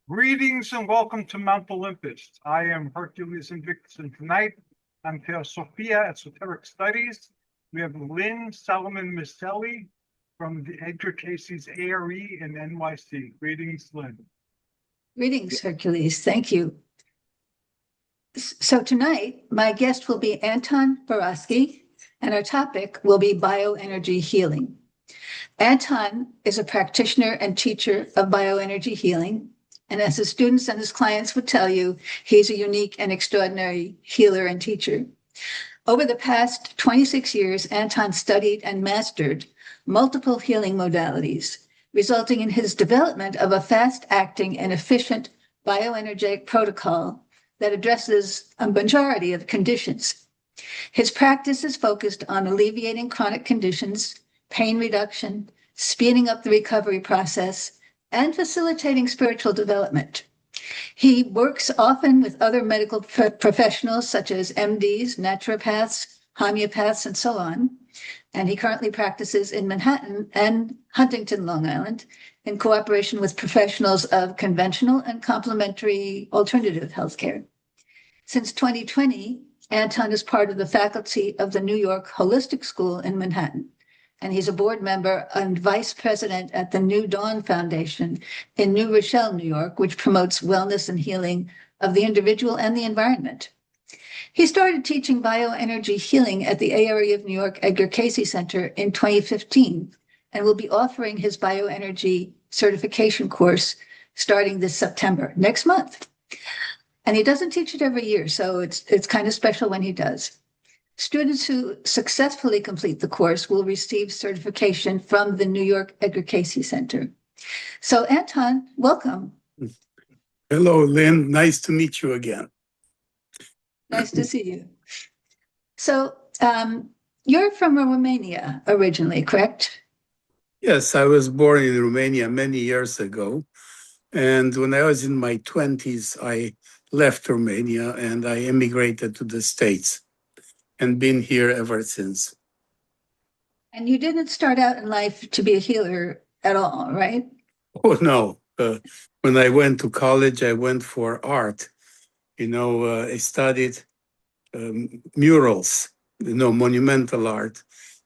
Greetings and welcome to Mount Olympus. I am Hercules Invictus, and tonight on THEOSOPHIA Esoteric Studies, we have Lynne Salomon Miceli from the EDGAR CAYCE'S ARE in NYC. Greetings, Lynne. Greetings, Hercules. Thank you. So tonight, my guest will be Anton Baraschi, and our topic will be bioenergy healing. Anton is a practitioner and teacher of bioenergy healing, and as his students and his clients would tell you, he's a unique and extraordinary healer and teacher. Over the past 26 years, Anton studied and mastered multiple healing modalities, resulting in his development of a fast-acting and efficient bioenergetic protocol that addresses a majority of conditions. His practice is focused on alleviating chronic conditions, pain reduction, speeding up the recovery process, and facilitating spiritual development. He works often with other medical professionals such as MDs, naturopaths, homeopaths, and so on. And he currently practices in Manhattan and Huntington, Long Island, in cooperation with professionals of conventional and complementary alternative healthcare. Since 2020, Anton is part of the faculty of the New York Holistic School in Manhattan, and he's a board member and vice president at the New Dawn Foundation in New Rochelle, New York, which promotes wellness and healing of the individual and the environment. He started teaching bioenergy healing at the ARE of New York Edgar Cayce Center in 2015, and will be offering his bioenergy certification course starting this September, next month. And he doesn't teach it every year, so it's kind of special when he does. Students who successfully complete the course will receive certification from the New York Edgar Cayce Center. So Anton, welcome. Hello, Lynn. Nice to meet you again. Nice to see you. So you're from Romania originally, correct? Yes, I was born in Romania many years ago. And when I was in my 20s, I left Romania and I emigrated to the States and been here ever since. And you didn't start out in life to be a healer at all, right? Oh, no. When I went to college, I went for art. I studied murals, monumental art.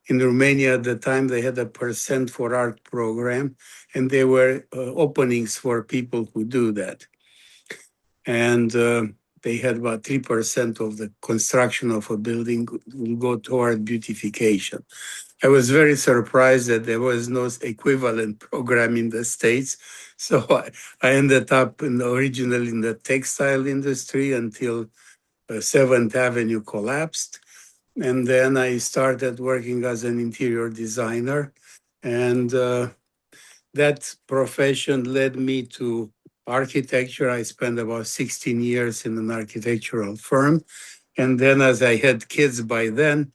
In Romania at the time, they had a % for art program, and there were openings for people who do that. And they had about 3% of the construction of a building will go toward beautification. I was very surprised that there was no equivalent program in the States. So I ended up originally in the textile industry until 7th Avenue collapsed. And then I started working as an interior designer. And that profession led me to architecture. I spent about 16 years in an architectural firm. And then as I had kids by then,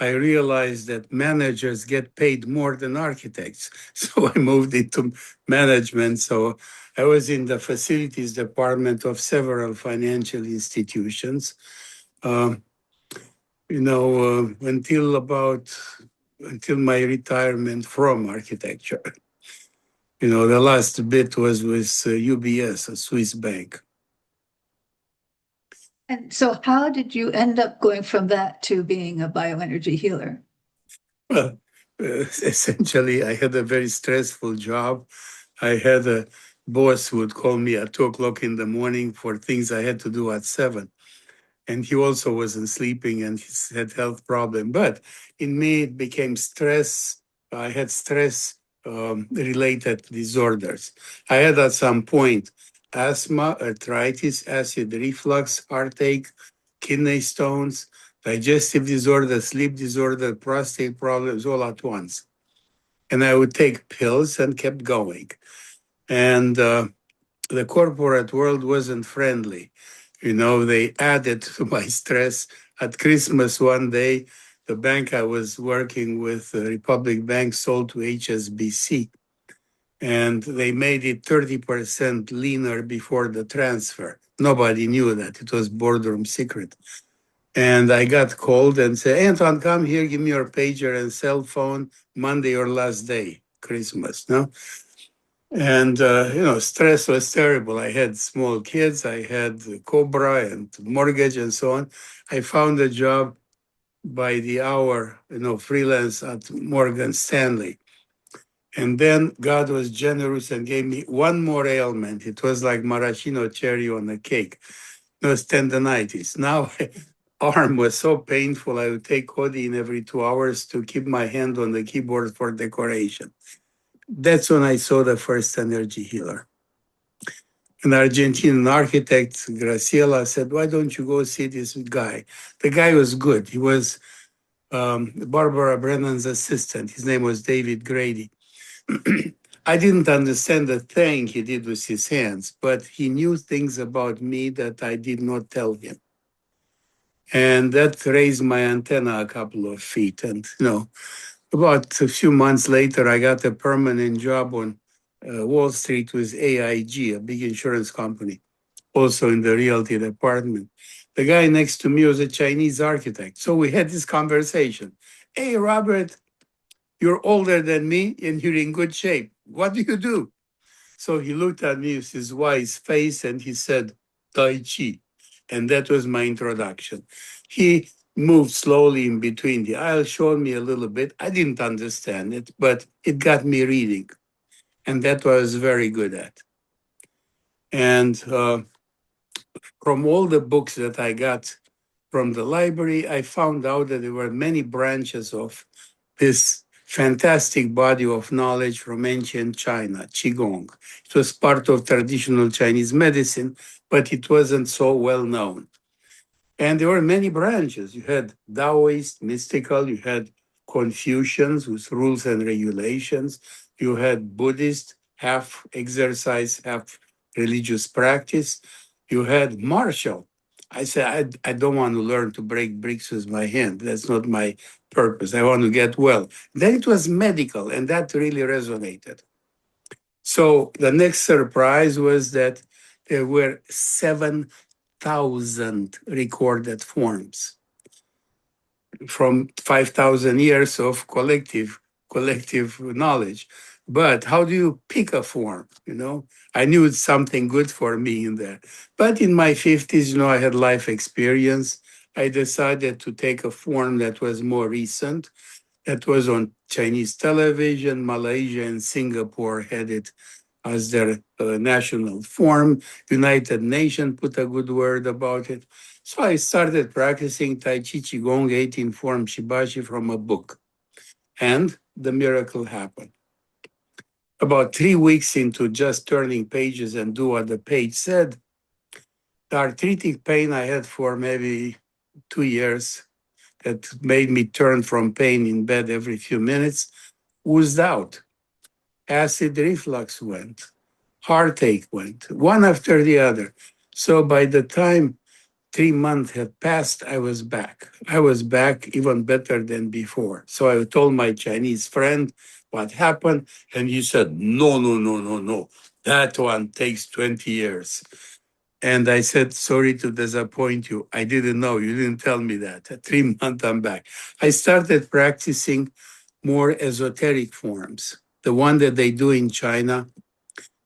I realized that managers get paid more than architects. So I moved into management. So I was in the facilities department of several financial institutions, until my retirement from architecture. The last bit was with UBS, a Swiss bank. And so how did you end up going from that to being a bioenergy healer? Well, essentially, I had a very stressful job. I had a boss who would call me at 2:00 in the morning for things I had to do at 7. And he also wasn't sleeping and he had health problem. But in me, it became stress. I had stress related disorders. I had at some point asthma, arthritis, acid reflux, heartache, kidney stones, digestive disorder, sleep disorder, prostate problems all at once. And I would take pills and kept going. And the corporate world wasn't friendly. They added to my stress. At Christmas one day, the bank I was working with, the Republic Bank, sold to HSBC. And they made it 30% leaner before the transfer. Nobody knew that. It was boardroom secret. And I got called and said, Anton, come here, give me your pager and cell phone, Monday or last day, Christmas, no? And, stress was terrible. I had small kids, I had Cobra and mortgage and so on. I found a job by the hour, freelance at Morgan Stanley. And then God was generous and gave me one more ailment. It was like maraschino cherry on a cake. It was tendonitis. Now, arm was so painful, I would take codeine every 2 hours to keep my hand on the keyboard for decoration. That's when I saw the first energy healer. An Argentinian architect, Graciela, said, "Why don't you go see this guy?" The guy was good. He was Barbara Brennan's assistant. His name was David Grady. I didn't understand the thing he did with his hands, but he knew things about me that I did not tell him. And that raised my antenna a couple of feet. And, about a few months later, I got a permanent job on Wall Street with AIG, a big insurance company, also in the realty department. The guy next to me was a Chinese architect. So we had this conversation. "Hey, Robert, you're older than me and you're in good shape. What do you do?" So he looked at me with his wise face and he said, "Tai Chi." And that was my introduction. He moved slowly in between the aisles, showed me a little bit. I didn't understand it, but it got me reading. And that was very good at. And from all the books that I got from the library, I found out that there were many branches of this fantastic body of knowledge from ancient China, Qigong. It was part of traditional Chinese medicine, but it wasn't so well known. And there were many branches. You had Taoist, mystical, you had Confucians with rules and regulations, you had Buddhist, half exercise, half religious practice, you had martial. I said, I don't want to learn to break bricks with my hand. That's not my purpose. I want to get well. Then it was medical, and that really resonated. So the next surprise was that there were 7,000 recorded forms from 5,000 years of collective knowledge. But how do you pick a form? I knew it's something good for me in there. But in my 50s, I had life experience. I decided to take a form that was more recent, that was on Chinese television. Malaysia and Singapore had it as their national form. United Nations put a good word about it. So I started practicing Tai Chi, Qigong, 18 form Shibashi from a book. And the miracle happened. About 3 weeks into just turning pages and do what the page said, the arthritic pain I had for maybe 2 years that made me turn from pain in bed every few minutes oozed out. Acid reflux went. Heartache went, one after the other. So by the time 3 months had passed, I was back. I was back even better than before. So I told my Chinese friend what happened, and he said, "No, no, no, no, no. That one takes 20 years. And I said, "Sorry to disappoint you. I didn't know. You didn't tell me that. At 3 months, I'm back." I started practicing more esoteric forms, the one that they do in China,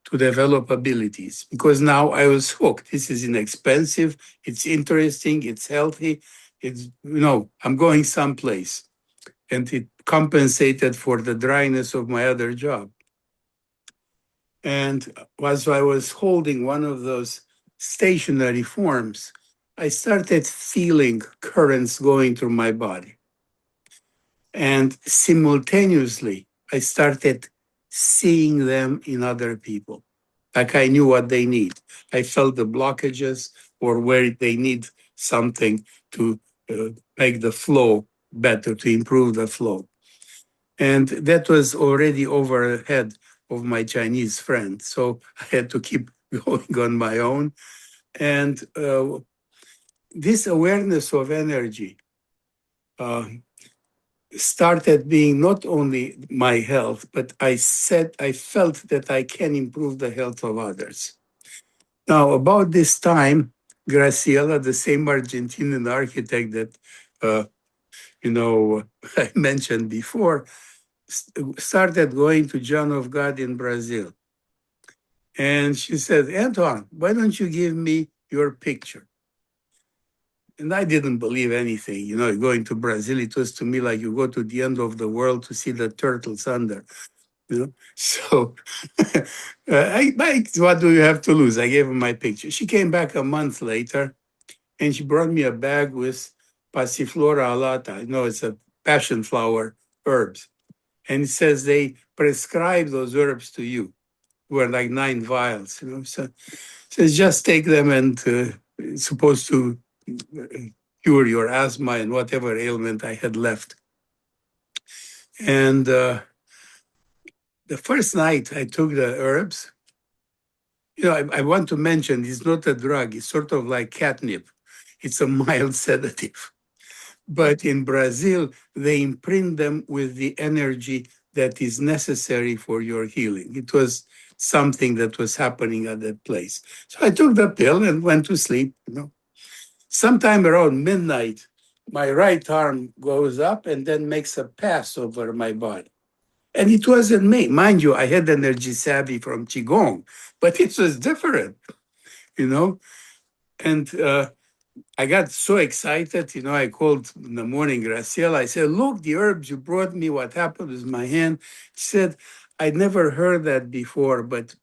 to develop abilities, because now I was hooked. This is inexpensive, it's interesting, it's healthy, I'm going someplace. And it compensated for the dryness of my other job. And as I was holding one of those stationary forms, I started feeling currents going through my body. And simultaneously, I started seeing them in other people. Like I knew what they need. I felt the blockages or where they need something to make the flow better, to improve the flow. And that was already overhead of my Chinese friend. So I had to keep going on my own. And this awareness of energy started being not only my health, but I felt that I can improve the health of others. Now, about this time, Graciela, the same Argentinian architect that I mentioned before, started going to John of God in Brazil. And she said, Anton, why don't you give me your picture? And I didn't believe anything. You know, going to Brazil, it was to me like you go to the end of the world to see the turtles under. You know, so what do you have to lose? I gave her my picture. She came back a month later, and she brought me a bag with Passiflora alata. You know, it's a passion flower herbs, and it says they prescribe those herbs to you. Were like 9 vials. You know, so says just take them, and it's supposed to cure your asthma and whatever ailment I had left. And the first night I took the herbs, you know, I want to mention it's not a drug, it's sort of like catnip. It's a mild sedative. But in Brazil, they imprint them with the energy that is necessary for your healing. It was something that was happening at that place. So I took the pill and went to sleep, you know. Sometime around midnight, my right arm goes up and then makes a pass over my body. And it wasn't me. Mind you, I had energy savvy from Qigong, but it was different, you know? And I got so excited, you know, I called in the morning Graciela. I said, look, the herbs you brought me, what happened with my hand? She said, I'd never heard that before, but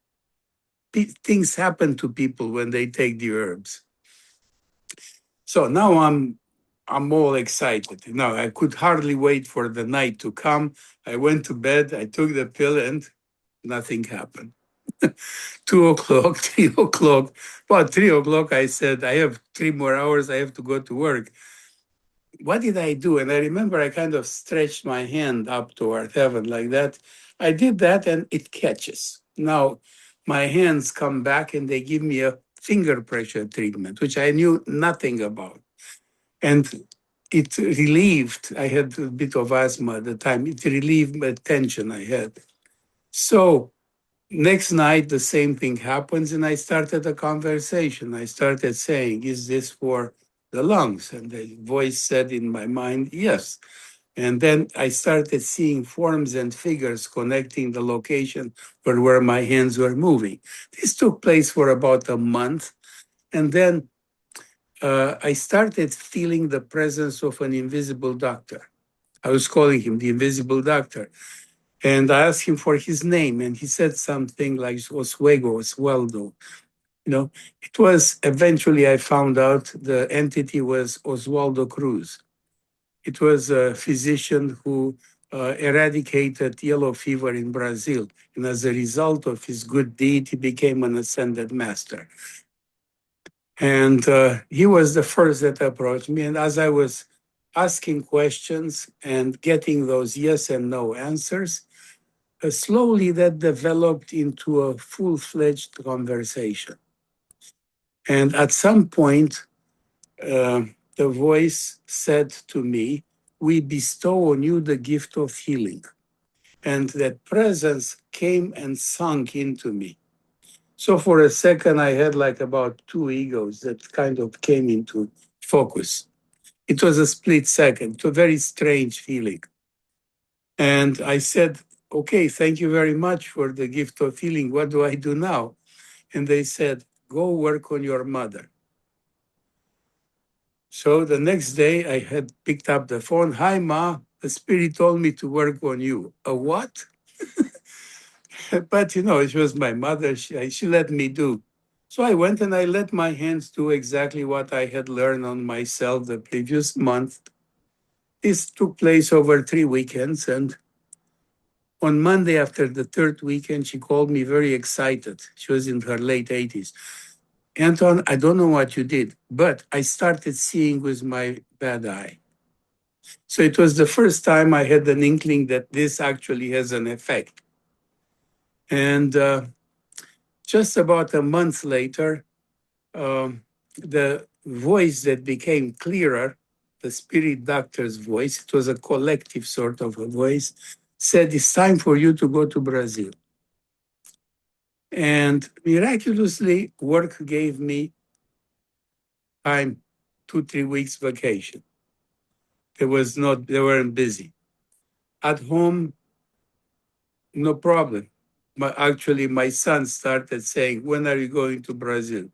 things happen to people when they take the herbs. So now I'm all excited. You know, I could hardly wait for the night to come. I went to bed, I took the pill, and nothing happened. 2 o'clock, 3 o'clock. About 3 o'clock, I said, I have 3 more hours, I have to go to work. What did I do? And I remember I kind of stretched my hand up toward heaven like that. I did that and it catches. Now my hands come back and they give me a finger pressure treatment, which I knew nothing about. And it relieved, I had a bit of asthma at the time, it relieved the tension I had. So next night, the same thing happens, and I started a conversation. I started saying, is this for the lungs? And the voice said in my mind, yes. And then I started seeing forms and figures connecting the location where my hands were moving. This took place for about a month. And then I started feeling the presence of an invisible doctor. I was calling him the invisible doctor. And I asked him for his name, and he said something like Oswaldo. You know, it was eventually I found out the entity was Oswaldo Cruz. It was a physician who eradicated yellow fever in Brazil. And as a result of his good deed, he became an ascended master. And he was the first that approached me. And as I was asking questions and getting those yes and no answers, slowly that developed into a full-fledged conversation. And at some point, the voice said to me, we bestow on you the gift of healing. And that presence came and sunk into me. So for a second, I had like about 2 egos that kind of came into focus. It was a split second, it was a very strange feeling. And I said, okay, thank you very much for the gift of healing. What do I do now? And they said, go work on your mother. So the next day I had picked up the phone. Hi, Ma, the spirit told me to work on you. A what? But, you know, it was my mother. She let me do. So I went and I let my hands do exactly what I had learned on myself the previous month. This took place over 3 weekends. And on Monday, after the third weekend, she called me very excited. She was in her late 80s. Anton, I don't know what you did, but I started seeing with my bad eye. So it was the first time I had an inkling that this actually has an effect. And just about a month later, the voice that became clearer, the spirit doctor's voice, it was a collective sort of a voice, said, it's time for you to go to Brazil. And miraculously, work gave me time, 2-3 weeks vacation. They weren't busy. At home, no problem. actually, my son started saying, "When are you going to Brazil?"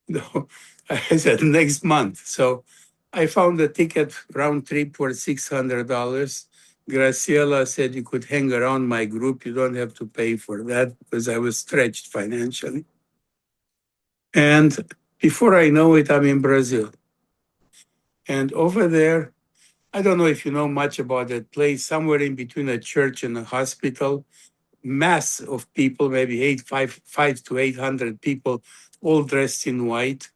No, I said next month. So I found a ticket round trip for $600. Graciela said you could hang around my group. You don't have to pay for that because I was stretched financially. And before I know it, I'm in Brazil. And over there, I don't know if you know much about that place, somewhere in between a church and a hospital, mass of people, maybe 5 to 800 people, all dressed in white.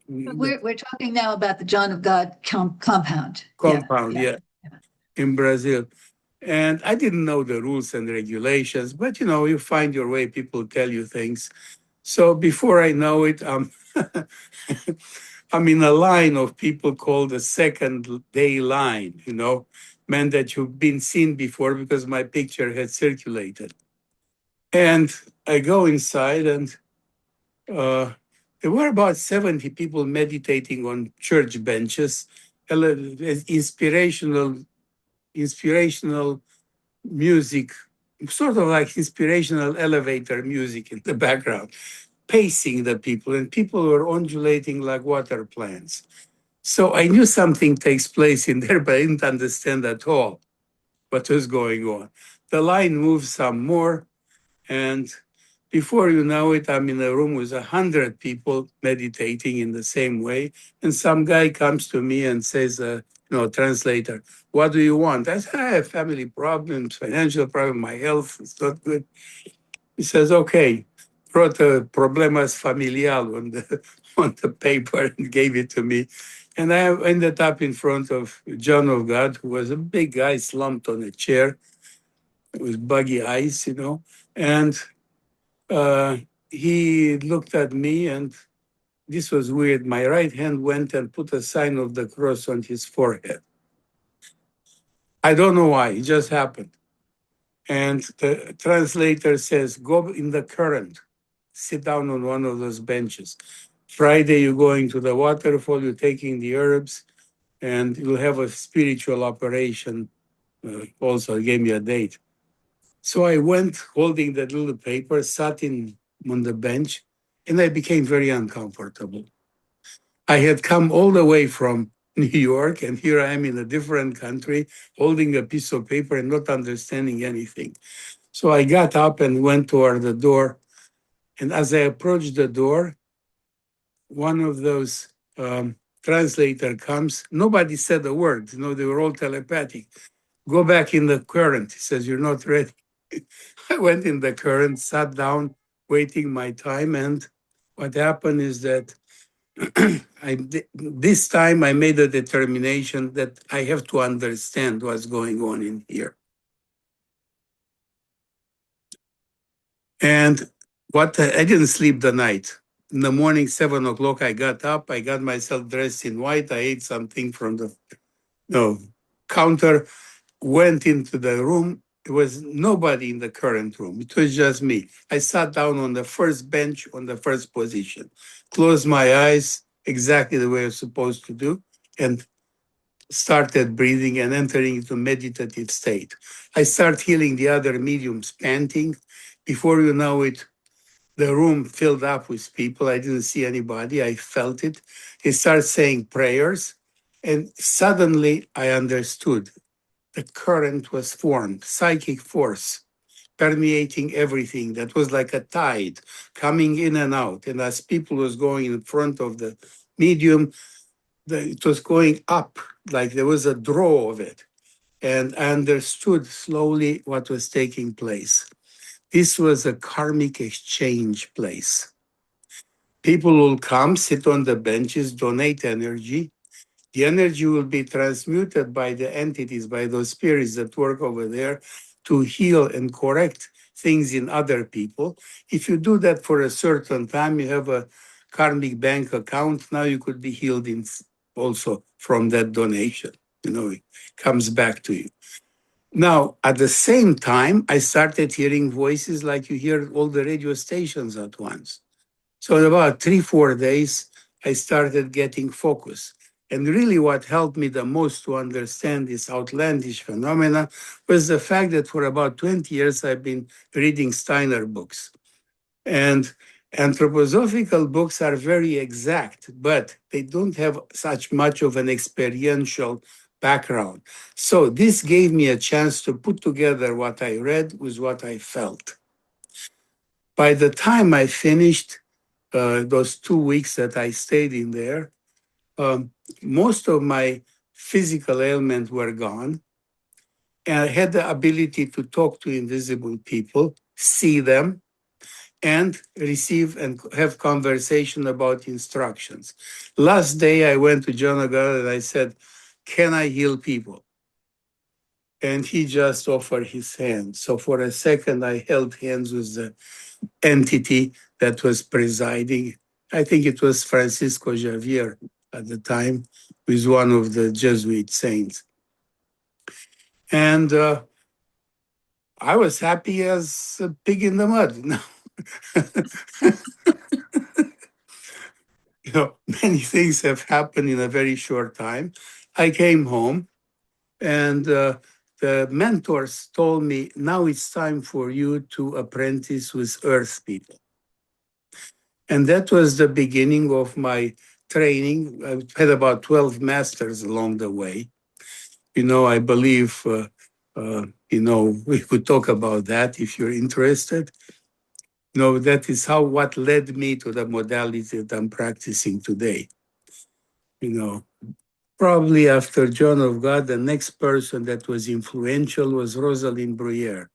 But we're talking now about the John of God compound. Compound, yeah, in Brazil. And I didn't know the rules and regulations, but you find your way, people tell you things. So before I know it, I'm in a line of people called the second day line, meant that you've been seen before because my picture had circulated. And I go inside, and there were about 70 people meditating on church benches, inspirational music, sort of like inspirational elevator music in the background, pacing the people, and people were undulating like water plants. So I knew something takes place in there, but I didn't understand at all what was going on. The line moves some more, and before you know it, I'm in a room with 100 people meditating in the same way. And some guy comes to me and says, translator, "What do you want?" I said, "I have family problems, financial problem, my health is not good." He says, "Okay," wrote a problemas familial on the paper and gave it to me. And I ended up in front of John of God, who was a big guy slumped on a chair with buggy eyes, and he looked at me, and this was weird. My right hand went and put a sign of the cross on his forehead. I don't know why, it just happened. And the translator says, "Go in the current, sit down on one of those benches. Friday, you're going to the waterfall, you're taking the herbs, and you'll have a spiritual operation." Also, he gave me a date. So I went holding that little paper, sat on the bench, and I became very uncomfortable. I had come all the way from New York, and here I am in a different country, holding a piece of paper and not understanding anything. So I got up and went toward the door. And as I approached the door, one of those translator comes. Nobody said a word. They were all telepathic. "Go back in the current." He says, "You're not ready." I went in the current, sat down, waiting my time. And what happened is that this time I made a determination that I have to understand what's going on in here. And I didn't sleep the night. In the morning, 7 o'clock, I got up, I got myself dressed in white, I ate something from the counter, went into the room. There was nobody in the current room. It was just me. I sat down on the first bench, on the first position, closed my eyes exactly the way I was supposed to do, and started breathing and entering into meditative state. I start hearing the other mediums panting. Before you know it, the room filled up with people. I didn't see anybody. I felt it. He started saying prayers, and suddenly I understood. The current was formed, psychic force permeating everything. That was like a tide coming in and out. And as people was going in front of the medium, it was going up, like there was a draw of it. And I understood slowly what was taking place. This was a karmic exchange place. People will come, sit on the benches, donate energy. The energy will be transmuted by the entities, by those spirits that work over there to heal and correct things in other people. If you do that for a certain time, you have a karmic bank account. Now you could be healed also from that donation. It comes back to you. Now, at the same time, I started hearing voices like you hear all the radio stations at once. So in about 3-4 days, I started getting focus. And really what helped me the most to understand this outlandish phenomena was the fact that for about 20 years I've been reading Steiner books. And anthroposophical books are very exact, but they don't have such much of an experiential background. So this gave me a chance to put together what I read with what I felt. By the time I finished those 2 weeks that I stayed in there, most of my physical ailments were gone. And I had the ability to talk to invisible people, see them, and receive and have conversation about instructions. Last day I went to John Agar and I said, can I heal people? And he just offered his hand. So for a second I held hands with the entity that was presiding. I think it was Francisco Javier at the time, who is one of the Jesuit saints. And I was happy as a pig in the mud. You know, many things have happened in a very short time. I came home and the mentors told me, now it's time for you to apprentice with earth people. And that was the beginning of my training. I had about 12 masters along the way. You know, I believe, we could talk about that if you're interested. You know, that is what led me to the modality that I'm practicing today. You know, probably after John of God, the next person that was influential was Rosalind Bruyere.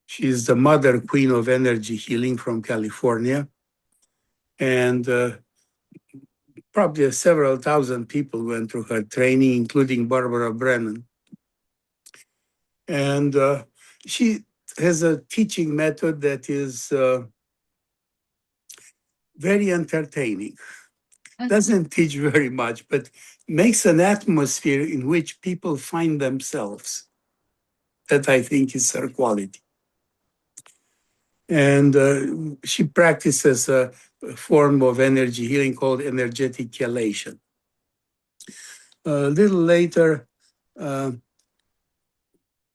She's the mother queen of energy healing from California. And probably several thousand people went through her training, including Barbara Brennan. And she has a teaching method that is very entertaining. Doesn't teach very much, but makes an atmosphere in which people find themselves. That I think is her quality. And she practices a form of energy healing called energetic chelation. A little later,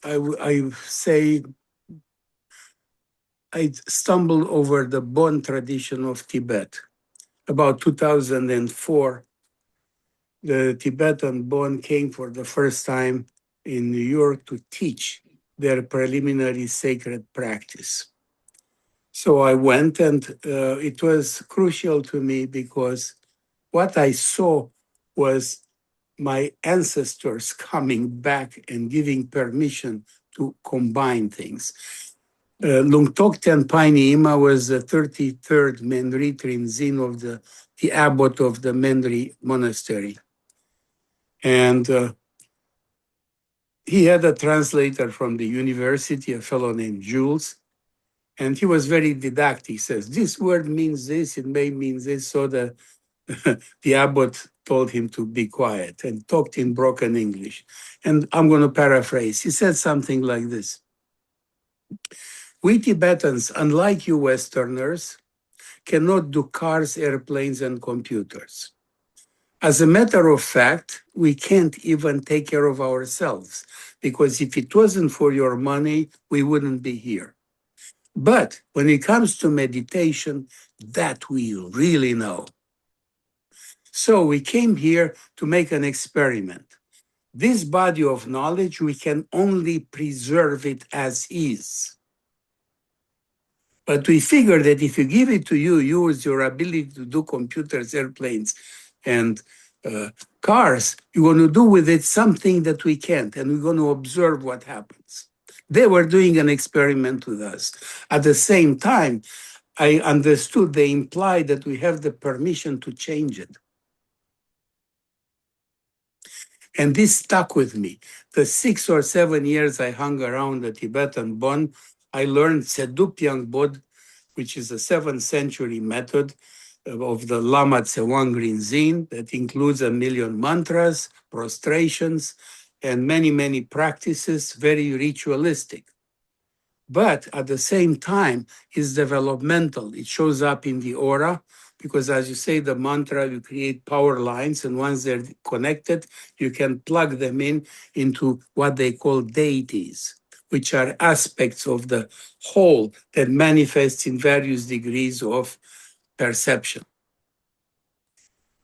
I say I stumbled over the Bon tradition of Tibet. About 2004, the Tibetan Bon came for the first time in New York to teach their preliminary sacred practice. So I went, and it was crucial to me because what I saw was my ancestors coming back and giving permission to combine things. Lungtok Tenpai Nyima was the 33rd Menri Trinzin of the abbot of the Menri monastery. And he had a translator from the university, a fellow named Jules, and he was very didactic. He says, this word means this, it may mean this. So the abbot told him to be quiet and talked in broken English. And I'm going to paraphrase. He said something like this. We Tibetans, unlike you Westerners, cannot do cars, airplanes, and computers. As a matter of fact, we can't even take care of ourselves, because if it wasn't for your money, we wouldn't be here. But when it comes to meditation, that we really know. So we came here to make an experiment. This body of knowledge, we can only preserve it as is. But we figure that if you give it to you, use your ability to do computers, airplanes, and cars, you're going to do with it something that we can't, and we're going to observe what happens. They were doing an experiment with us. At the same time, I understood they implied that we have the permission to change it. And this stuck with me. The 6 or 7 years I hung around the Tibetan Bon, I learned Sedupyang Bod, which is a 7th century method of the Lama Tsewang Rinzin that includes 1,000,000 mantras, prostrations, and many, many practices, very ritualistic. But at the same time, it's developmental. It shows up in the aura. because as you say the mantra, you create power lines, and once they're connected, you can plug them into what they call deities, which are aspects of the whole that manifests in various degrees of perception.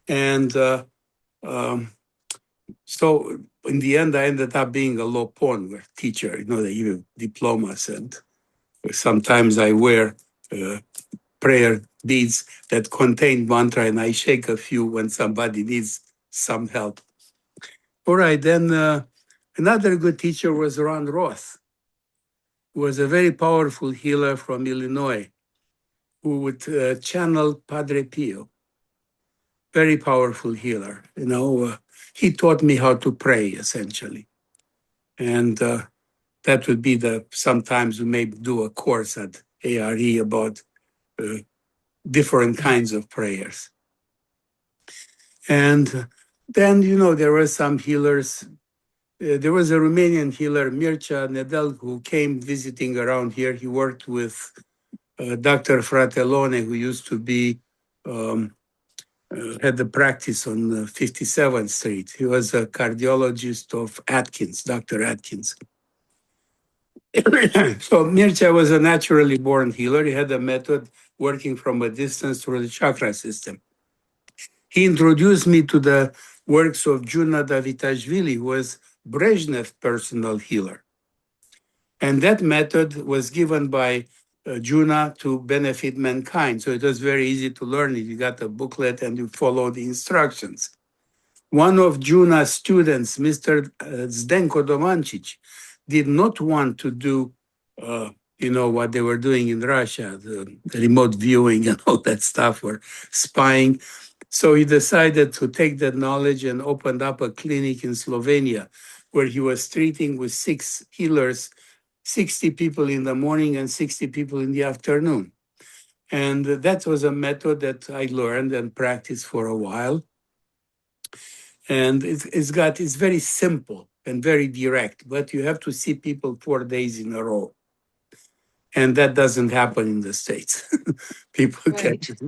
And so in the end, I ended up being a Lopon teacher. They give you diplomas, and sometimes I wear prayer beads that contain mantra, and I shake a few when somebody needs some help. All right, then another good teacher was Ron Roth, who was a very powerful healer from Illinois, who would channel Padre Pio. Very powerful healer. He taught me how to pray, essentially. And that would be sometimes we may do a course at ARE about different kinds of prayers. And then, there were some healers. There was a Romanian healer, Mircea Nedel, who came visiting around here. He worked with Dr. Fratelone, who used to be had the practice on 57th Street. He was a cardiologist of Atkins, Dr. Atkins. So Mircea was a naturally born healer. He had a method working from a distance through the chakra system. He introduced me to the works of Juna Davitashvili, who was Brezhnev's personal healer. And that method was given by Juna to benefit mankind. So it was very easy to learn it. You got a booklet and you follow the instructions. One of Juna's students, Mr. Zdenko Domancic, did not want to do, what they were doing in Russia, the remote viewing and all that stuff, or spying. So he decided to take that knowledge and opened up a clinic in Slovenia, where he was treating with 6 healers, 60 people in the morning and 60 people in the afternoon. And that was a method that I learned and practiced for a while. And it's very simple and very direct, but you have to see people 4 days in a row. And that doesn't happen in the States. People Right. can't,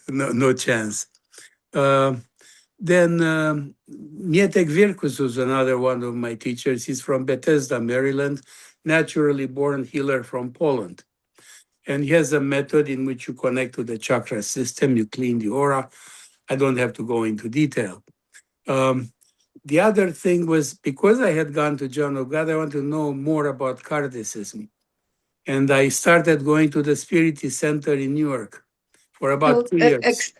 no chance. Then Mietek Virkus was another one of my teachers. He's from Bethesda, Maryland, naturally born healer from Poland. And he has a method in which you connect to the chakra system, you clean the aura. I don't have to go into detail. The other thing was, because I had gone to John of God, I wanted to know more about Kardechism. And I started going to the Spiritist Center in New York for about 2 years.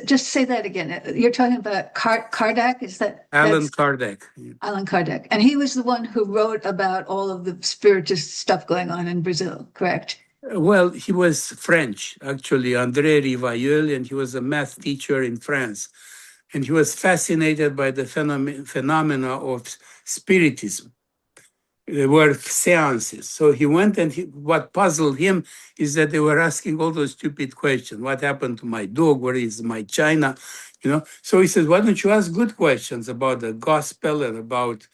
Just say that again. You're talking about Kardec? Is that Allan Kardec. Allan Kardec? And he was the one who wrote about all of the spiritist stuff going on in Brazil, correct? Well, he was French, actually, André Rivailleul, and he was a math teacher in France. And he was fascinated by the phenomena of spiritism. There were seances. So he went, and what puzzled him is that they were asking all those stupid questions. What happened to my dog? Where is my china? So he said, why don't you ask good questions about the gospel and about,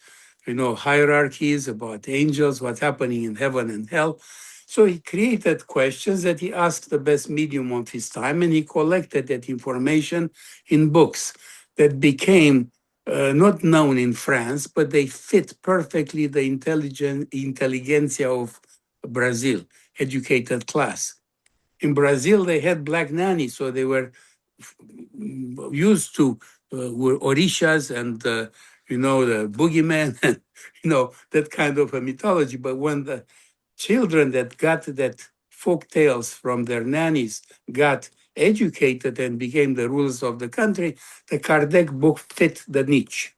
hierarchies, about angels, what's happening in heaven and hell. So he created questions that he asked the best medium of his time, and he collected that information in books that became not known in France, but they fit perfectly the intelligentsia of Brazil, educated class. In Brazil, they had black nannies, so they were used to orishas and the boogeyman and that kind of a mythology. But when the children that got that folk tales from their nannies got educated and became the rulers of the country, the Kardec book fit the niche.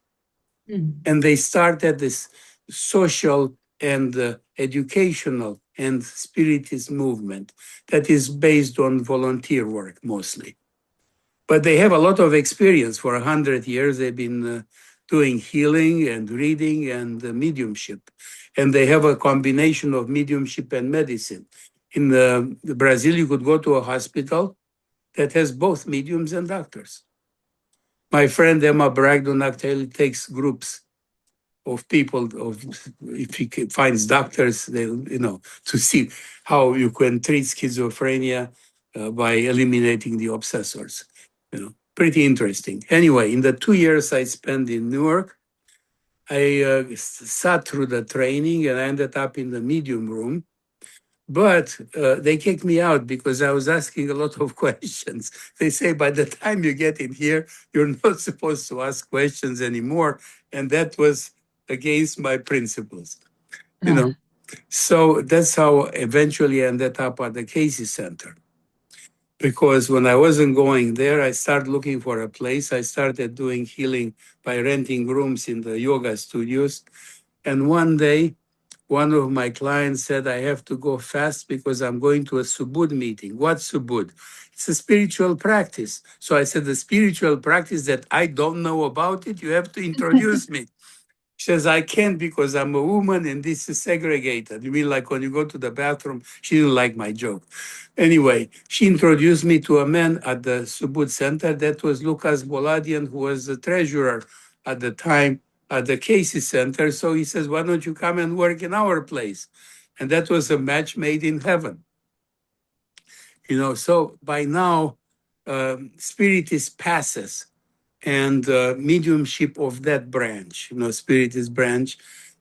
And they started this social and educational and spiritist movement that is based on volunteer work mostly. But they have a lot of experience. For 100 years, they've been doing healing and reading and mediumship. And they have a combination of mediumship and medicine. In Brazil, you could go to a hospital that has both mediums and doctors. My friend Emma Bragdon actually takes groups of people, if he finds doctors, to see how you can treat schizophrenia, by eliminating the obsessors. Pretty interesting. Anyway, in the 2 years I spent in Newark, I sat through the training and I ended up in the medium room. But they kicked me out because I was asking a lot of questions. They say by the time you get in here, you're not supposed to ask questions anymore. And that was against my principles, you know. So that's how eventually I ended up at the CAYCE'S Center. Because when I wasn't going there, I started looking for a place. I started doing healing by renting rooms in the yoga studios. And one day, one of my clients said, I have to go fast because I'm going to a Subud meeting. What's Subud? It's a spiritual practice. So I said, the spiritual practice that I don't know about it, you have to introduce me. She says, I can't because I'm a woman and this is segregated. You mean like when you go to the bathroom? She didn't like my joke. Anyway, she introduced me to a man at the Subud Center. That was Lucas Boladian, who was the treasurer at the time at the CAYCE'S Center. So he says, why don't you come and work in our place? And that was a match made in heaven. So by now, spiritist passes and mediumship of that branch, spiritist branch,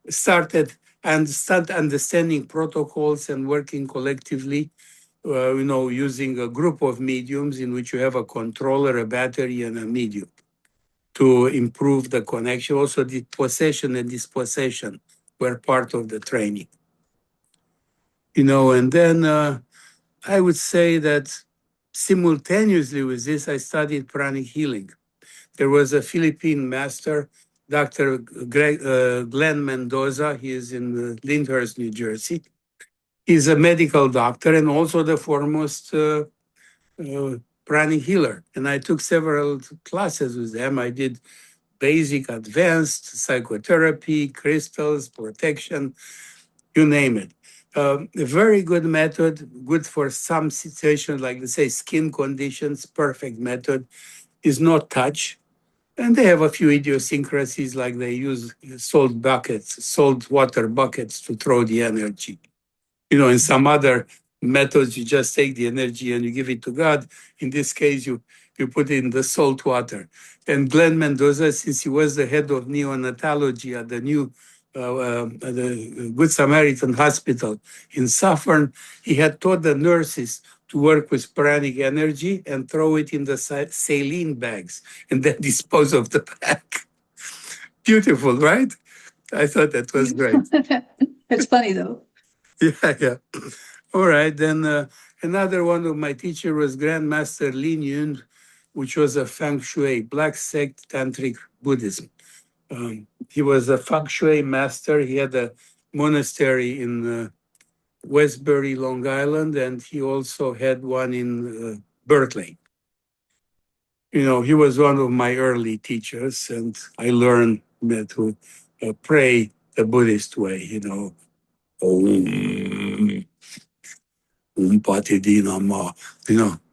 started understanding protocols and working collectively, using a group of mediums in which you have a controller, a battery, and a medium to improve the connection. Also, the possession and dispossession were part of the training. And then I would say that simultaneously with this, I studied pranic healing. There was a Philippine master, Dr. Glenn Mendoza. He is in Lyndhurst, New Jersey. He's a medical doctor and also the foremost pranic healer. And I took several classes with them. I did basic, advanced, psychotherapy, crystals, protection, you name it. A very good method, good for some situations, like let's say skin conditions, perfect method, is not touch. And they have a few idiosyncrasies, like they use salt water buckets to throw the energy. In some other methods, you just take the energy and you give it to God. In this case, you put it in the salt water. And Glenn Mendoza, since he was the head of neonatology at the the Good Samaritan Hospital in Suffern, he had taught the nurses to work with pranic energy and throw it in the saline bags and then dispose of the bag. Beautiful, right? I thought that was great. It's funny though. Yeah. All right. Then another one of my teachers was Grandmaster Lin Yun, which was a Feng Shui, Black Sect Tantric Buddhism. He was a Feng Shui master. He had a monastery in Westbury, Long Island, and he also had one in Berkeley. He was one of my early teachers, and I learned to pray the Buddhist way, Pati Dinama,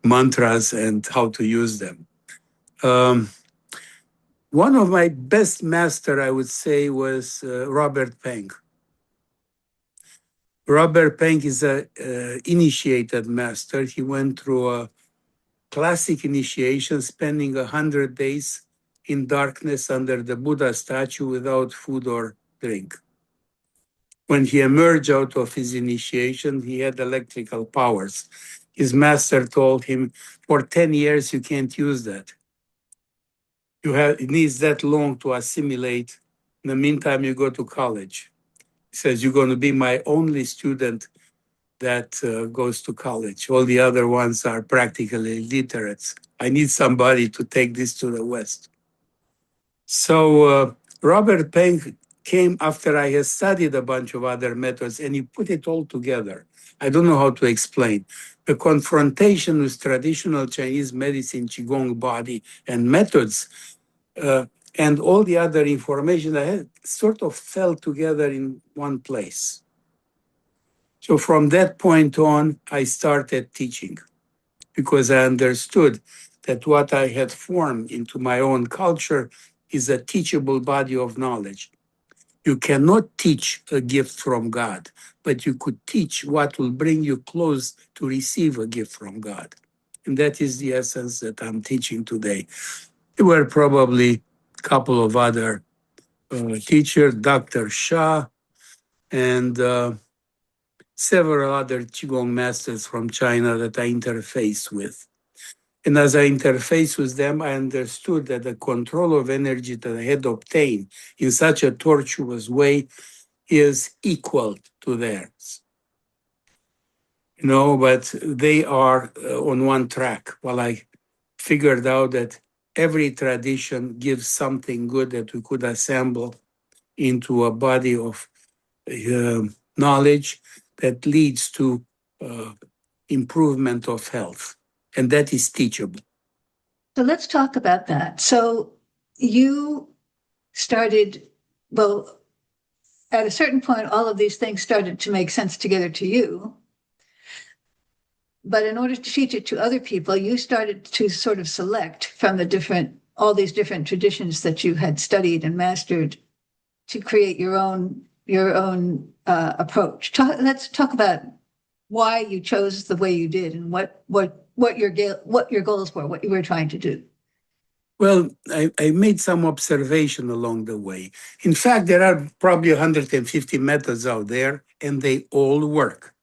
mantras and how to use them. One of my best master, I would say, was Robert Peng. Robert Peng is an initiated master. He went through a classic initiation, spending 100 days in darkness under the Buddha statue without food or drink. When he emerged out of his initiation, he had electrical powers. His master told him, for 10 years, you can't use that. It needs that long to assimilate. In the meantime, you go to college. He says, you're going to be my only student that goes to college. All the other ones are practically illiterates. I need somebody to take this to the West. So Robert Peng came after I had studied a bunch of other methods, and he put it all together. I don't know how to explain. The confrontation with traditional Chinese medicine, Qigong body, and methods, and all the other information I had sort of fell together in one place. So from that point on, I started teaching because I understood that what I had formed into my own culture is a teachable body of knowledge. You cannot teach a gift from God, but you could teach what will bring you close to receive a gift from God. And that is the essence that I'm teaching today. There were probably a couple of other teachers, Dr. Shah, and several other Qigong masters from China that I interfaced with. And as I interfaced with them, I understood that the control of energy that I had obtained in such a tortuous way is equal to theirs. But they are on one track, while I figured out that every tradition gives something good that we could assemble into a body of knowledge that leads to improvement of health. And that is teachable. So let's talk about that. So you started, well, at a certain point, all of these things started to make sense together to you. But in order to teach it to other people, you started to sort of select from all these different traditions that you had studied and mastered to create your own approach. Let's talk about why you chose the way you did and what your goals were, what you were trying to do. Well, I made some observation along the way. In fact, there are probably 150 methods out there, and they all work.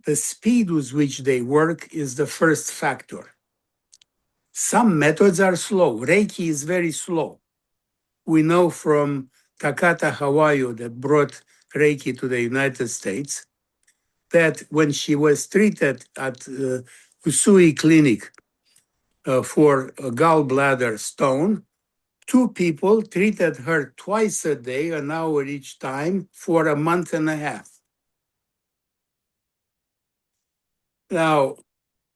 The speed with which they work is the first factor. Some methods are slow. Reiki is very slow. We know from Takata Hawayo, that brought Reiki to the United States, that when she was treated at Usui Clinic for a gallbladder stone, 2 people treated her twice a day, an hour each time, for a month and a half. Now,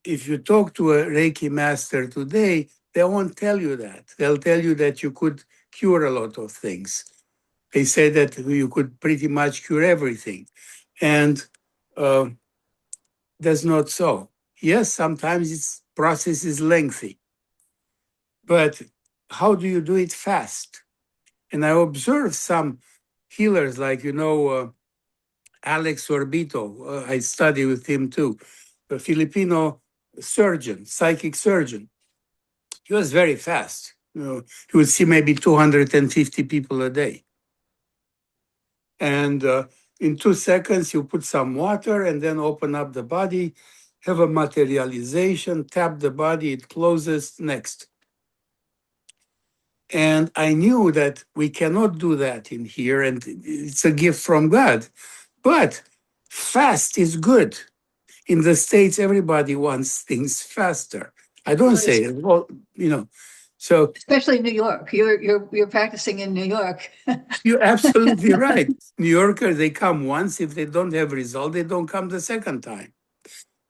if you talk to a Reiki master today, they won't tell you that. They'll tell you that you could cure a lot of things. They say that you could pretty much cure everything. And that's not so. Yes, sometimes this process is lengthy. But how do you do it fast? And I observed some healers like, Alex Orbito. I study with him too. A Filipino surgeon, psychic surgeon. He was very fast. He would see maybe 250 people a day. And in 2 seconds, you put some water and then open up the body, have a materialization, tap the body, it closes, next. And I knew that we cannot do that in here, and it's a gift from God. But fast is good. In the States, everybody wants things faster. I don't say it, well, so especially New York. You're practicing in New York. you're absolutely right. New Yorkers, they come once. If they don't have result, they don't come the second time.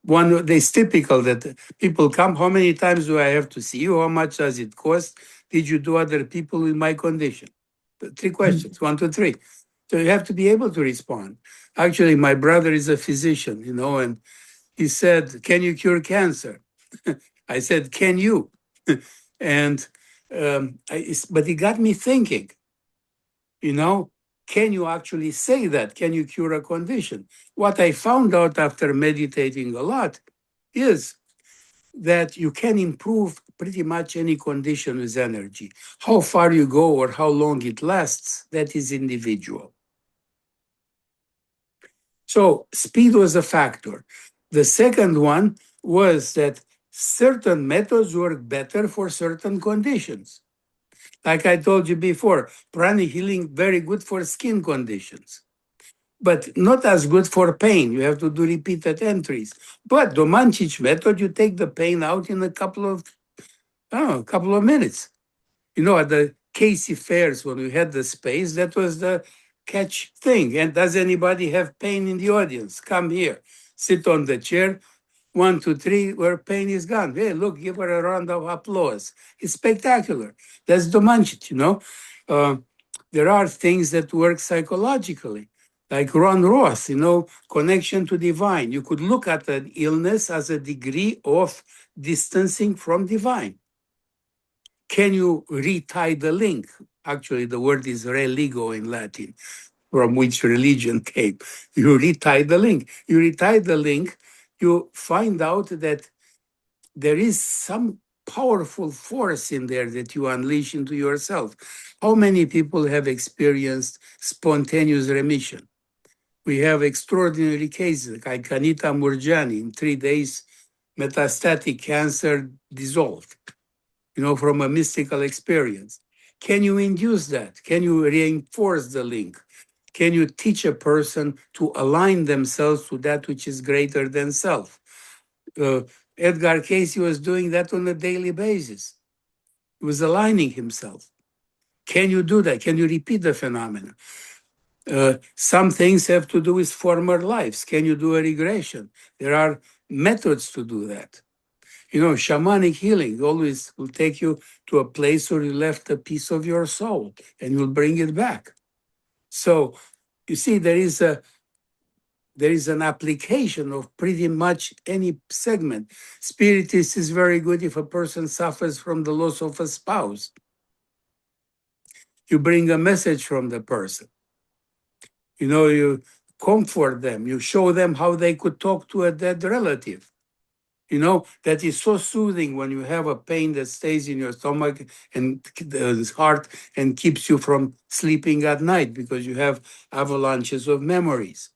It's typical that people come. How many times do I have to see you? How much does it cost? Did you do other people with my condition? 3 questions, 1, 2, 3. So you have to be able to respond. Actually, my brother is a physician, and he said, "Can you cure cancer?" I said, "Can you?" And but it got me thinking. Can you actually say that? Can you cure a condition? What I found out after meditating a lot is that you can improve pretty much any condition with energy. How far you go or how long it lasts, that is individual. So speed was a factor. The second one was that certain methods work better for certain conditions. Like I told you before, prana healing, very good for skin conditions, but not as good for pain. You have to do repeated entries. But Domancic method, you take the pain out in a couple of minutes. At the Casey fairs, when we had the space, that was the catch thing. And does anybody have pain in the audience? Come here, sit on the chair. 1, 2, 3, where pain is gone. Hey, look, give her a round of applause. It's spectacular. That's Domancic, there are things that work psychologically, like Ron Roth, connection to divine. You could look at an illness as a degree of distancing from divine. Can you retie the link? Actually, the word is religo in Latin, from which religion came. You retie the link. You retie the link, you find out that there is some powerful force in there that you unleash into yourself. How many people have experienced spontaneous remission? We have extraordinary cases like Anita Murjani. In 3 days, metastatic cancer dissolved, from a mystical experience. Can you induce that? Can you reinforce the link? Can you teach a person to align themselves to that which is greater than self? Edgar Cayce was doing that on a daily basis. He was aligning himself. Can you do that? Can you repeat the phenomena? Some things have to do with former lives. Can you do a regression? There are methods to do that. Shamanic healing always will take you to a place where you left a piece of your soul and you'll bring it back. So you see, there is an application of pretty much any segment. Spiritist is very good if a person suffers from the loss of a spouse. You bring a message from the person. You comfort them. You show them how they could talk to a dead relative. That is so soothing when you have a pain that stays in your stomach and the heart and keeps you from sleeping at night because you have avalanches of memories.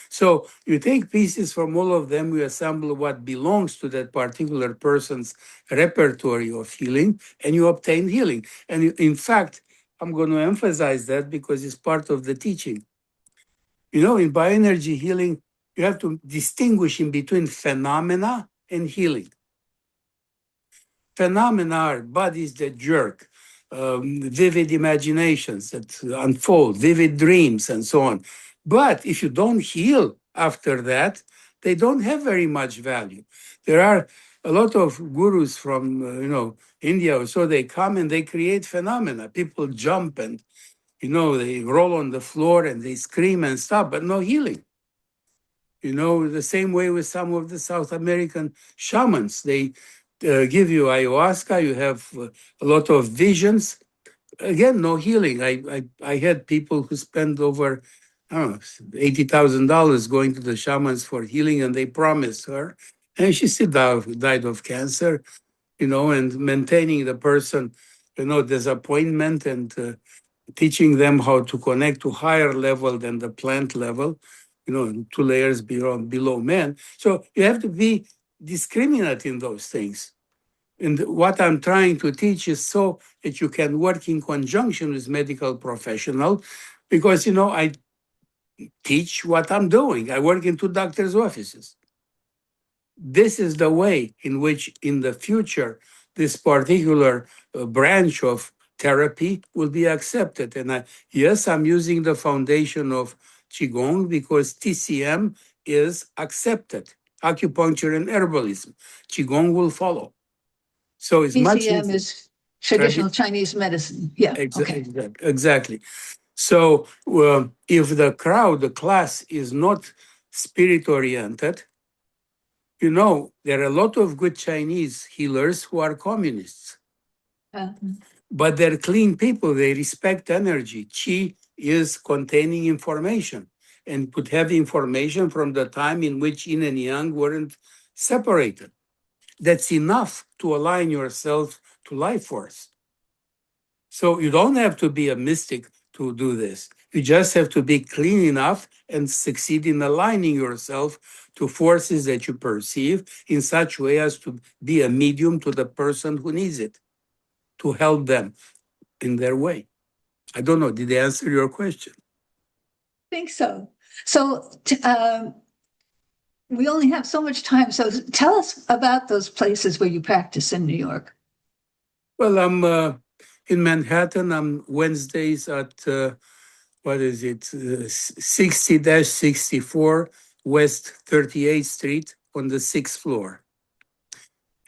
So you take pieces from all of them, you assemble what belongs to that particular person's repertoire of healing, and you obtain healing. And in fact, I'm going to emphasize that because it's part of the teaching. In bioenergy healing, you have to distinguish in between phenomena and healing. Phenomena are bodies that jerk, vivid imaginations that unfold, vivid dreams, and so on. But if you don't heal after that, they don't have very much value. There are a lot of gurus from India or so. They come and they create phenomena. People jump and they roll on the floor and they scream and stuff, but no healing. The same way with some of the South American shamans. They give you ayahuasca, you have a lot of visions. Again, no healing. I had people who spent over, $80,000 going to the shamans for healing, and they promised her. And she still died of cancer, and maintaining the person, disappointment and teaching them how to connect to higher level than the plant level, 2 layers below man. So you have to be discriminate in those things. And what I'm trying to teach is so that you can work in conjunction with medical professional, because, I teach what I'm doing. I work in 2 doctors' offices. This is the way in which in the future, this particular branch of therapy will be accepted. And yes, I'm using the foundation of Qigong because TCM is accepted. Acupuncture and herbalism. Qigong will follow. So it's much TCM is traditional Chinese medicine. Yeah. Okay. Exactly. So if the class is not spirit-oriented, there are a lot of good Chinese healers who are communists. But they're clean people. They respect energy. Qi is containing information and could have information from the time in which yin and yang weren't separated. That's enough to align yourself to life force. So you don't have to be a mystic to do this. You just have to be clean enough and succeed in aligning yourself to forces that you perceive in such a way as to be a medium to the person who needs it, to help them in their way. I don't know, did I answer your question? I think so. So we only have so much time. So tell us about those places where you practice in New York. Well, I'm in Manhattan. I'm Wednesdays at, 60-64 West 38th Street on the 6th floor.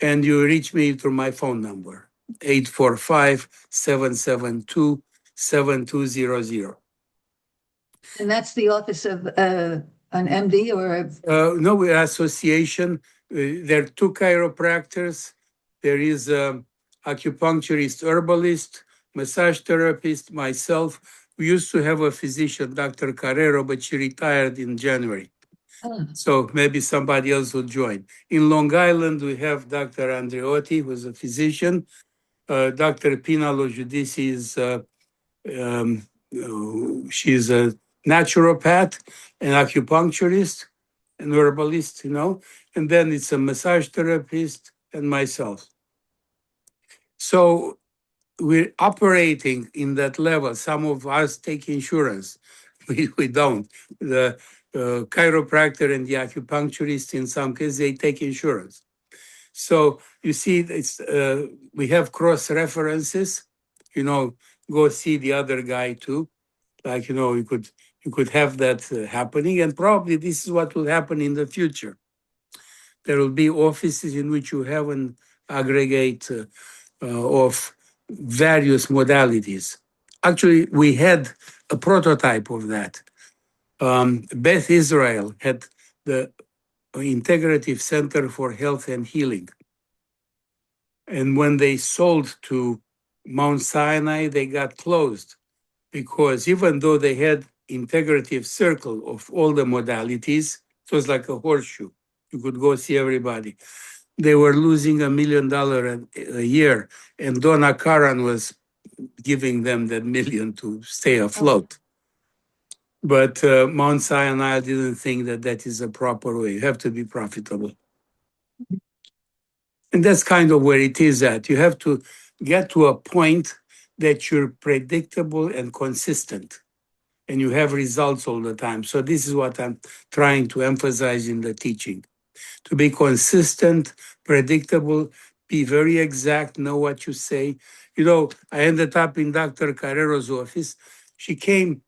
And you reach me through my phone number, 845-772-7200. And that's the office of an MD or? No, we're association. There are 2 chiropractors. There is acupuncturist, herbalist, massage therapist, myself. We used to have a physician, Dr. Carrero, but she retired in January. Oh, So maybe somebody else will join. In Long Island, we have Dr. Andreotti, who's a physician. Dr. Pina Logiudici is, she's a naturopath, an acupuncturist, an herbalist, and then it's a massage therapist and myself. So we're operating in that level. Some of us take insurance. We don't. The chiropractor and the acupuncturist, in some cases, they take insurance. So you see, we have cross references. Go see the other guy too. Like you could have that happening, and probably this is what will happen in the future. There will be offices in which you have an aggregate of various modalities. Actually, we had a prototype of that. Beth Israel had the Integrative Center for Health and Healing. And when they sold to Mount Sinai, they got closed because even though they had integrative circle of all the modalities, it was like a horseshoe. You could go see everybody. They were losing $1 million a year, and Donna Karan was giving them that million to stay afloat. But Mount Sinai didn't think that is a proper way. You have to be profitable. And that's kind of where it is at. You have to get to a point that you're predictable and consistent, and you have results all the time. So this is what I'm trying to emphasize in the teaching. To be consistent, predictable, be very exact, know what you say. I ended up in Dr. Carrero's office. She came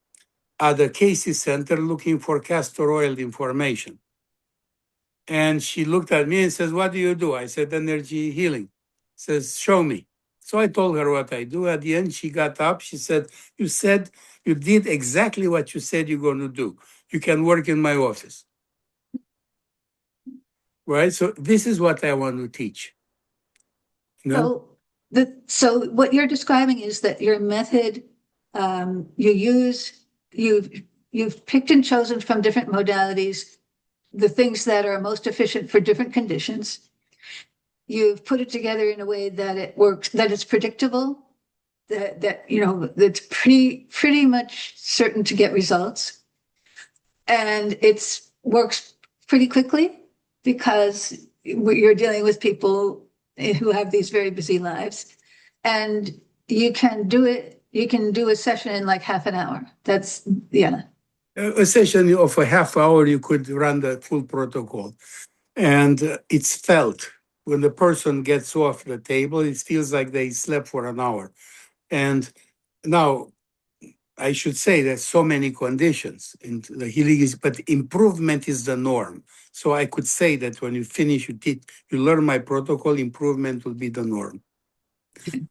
at the CAYCE'S Center looking for castor oil information. And she looked at me and says, "What do you do?" I said, "Energy healing." Says, "Show me." So I told her what I do. At the end, she got up. She said, you did exactly what you said you're going to do. You can work in my office." Right? So this is what I want to teach. So what you're describing is that your method, you've picked and chosen from different modalities the things that are most efficient for different conditions. You've put it together in a way that it works, that it's predictable, that's pretty much certain to get results, and it works pretty quickly because you're dealing with people who have these very busy lives, and you can do it. You can do a session in like half an hour. A session of a half hour, you could run the full protocol. And it's felt. When the person gets off the table, it feels like they slept for an hour. And now, I should say there's so many conditions in the healing, but improvement is the norm. So I could say that when you finish, you learn my protocol, improvement will be the norm.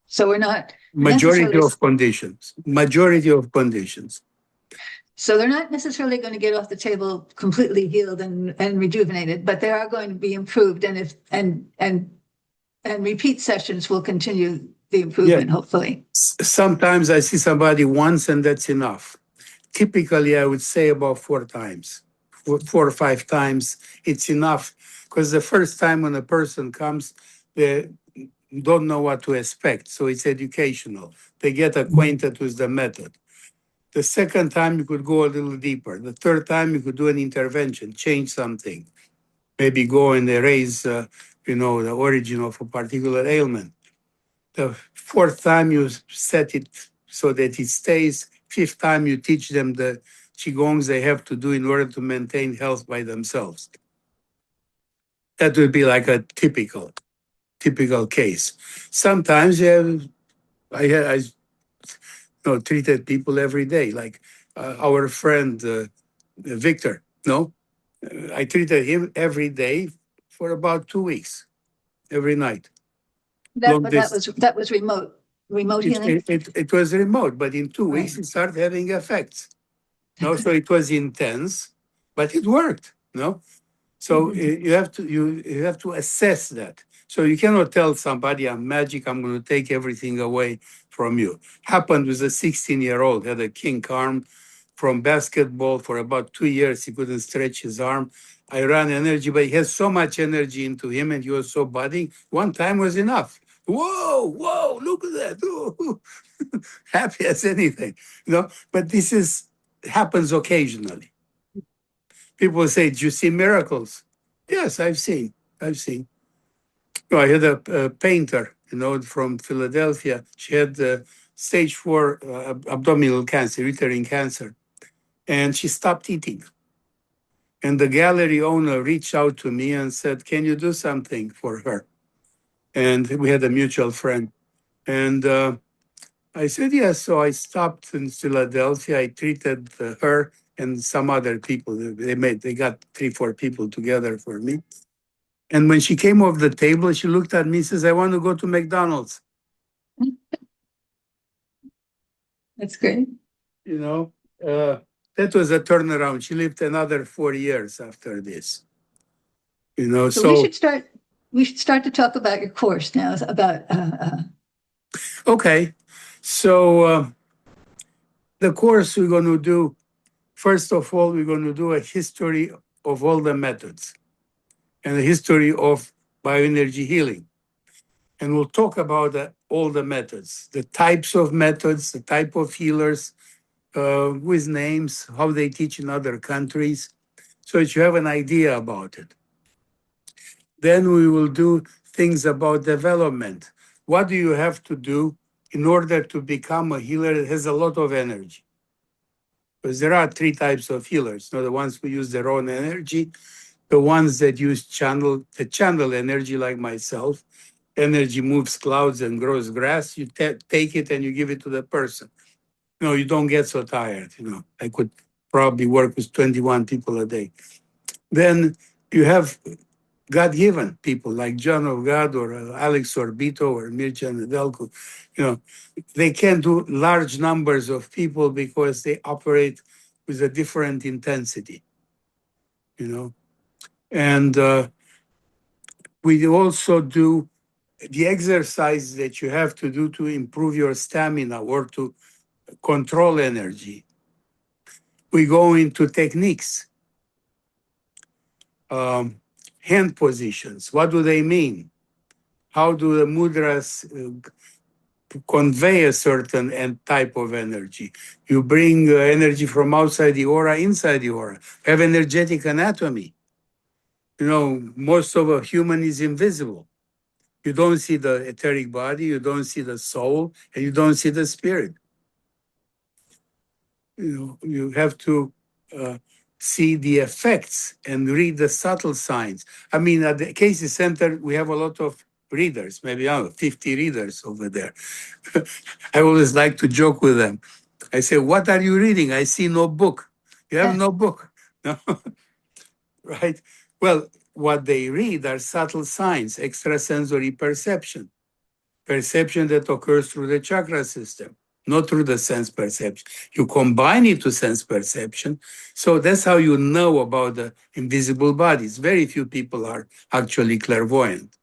So we're not Majority of conditions. So they're not necessarily going to get off the table completely healed and rejuvenated, but they are going to be improved, and repeat sessions will continue the improvement, hopefully. Sometimes I see somebody once and that's enough. Typically, I would say about 4 times. 4 or 5 times, it's enough. Because the first time when a person comes, they don't know what to expect. So it's educational. They get acquainted with the method. The second time, you could go a little deeper. The third time, you could do an intervention, change something. Maybe go and erase, the origin of a particular ailment. The fourth time, you set it so that it stays. Fifth time, you teach them the qigongs they have to do in order to maintain health by themselves. That would be like a typical case. Sometimes I treated people every day, like our friend Victor. I treated him every day for about 2 weeks, every night. That was remote healing. It was remote, but in 2 weeks it started having effects. So it was intense, but it worked. So you have to assess that. So you cannot tell somebody, "I'm magic, I'm going to take everything away from you." Happened with a 16-year-old, had a kink arm, from basketball for about 2 years. He couldn't stretch his arm. I ran energy, but he has so much energy into him and he was so budding. One time was enough. Whoa, whoa, look at that. Ooh, happy as anything, but this happens occasionally. People say, do you see miracles? Yes, I've seen. I had a painter, from Philadelphia. She had stage 4 abdominal cancer, uterine cancer, and she stopped eating. And the gallery owner reached out to me and said, can you do something for her? And we had a mutual friend. And I said, yes. So I stopped in Philadelphia. I treated her and some other people. They got 3-4 people together for me. And when she came off the table, she looked at me and says, I want to go to McDonald's. That's great. That was a turnaround. She lived another 4 years after this. So we should start to talk about your course now, about Okay. So the course we're going to do, first of all, we're going to do a history of all the methods and a history of bioenergy healing. And we'll talk about all the methods, the types of methods, the type of healers, with names, how they teach in other countries, so that you have an idea about it. Then we will do things about development. What do you have to do in order to become a healer that has a lot of energy? Because there are 3 types of healers. The ones who use their own energy, the ones that use channel energy like myself. Energy moves clouds and grows grass. You take it and you give it to the person. You don't get so tired. I could probably work with 21 people a day. Then you have God-given people like John of God or Alex Orbito or Mircea Nedelcu. They can do large numbers of people because they operate with a different intensity. And we also do the exercise that you have to do to improve your stamina or to control energy. We go into techniques, hand positions. What do they mean? How do the mudras convey a certain type of energy? You bring energy from outside the aura, inside the aura. Have energetic anatomy. Most of a human is invisible. You don't see the etheric body, you don't see the soul, and you don't see the spirit. You have to see the effects and read the subtle signs. I mean, at the CAYCE'S Center, we have a lot of readers, maybe 50 readers over there. I always like to joke with them. I say, what are you reading? I see no book. You have no book. No? Right? Well, what they read are subtle signs, extrasensory perception that occurs through the chakra system, not through the sense perception. You combine it to sense perception. So that's how you know about the invisible bodies. Very few people are actually clairvoyant.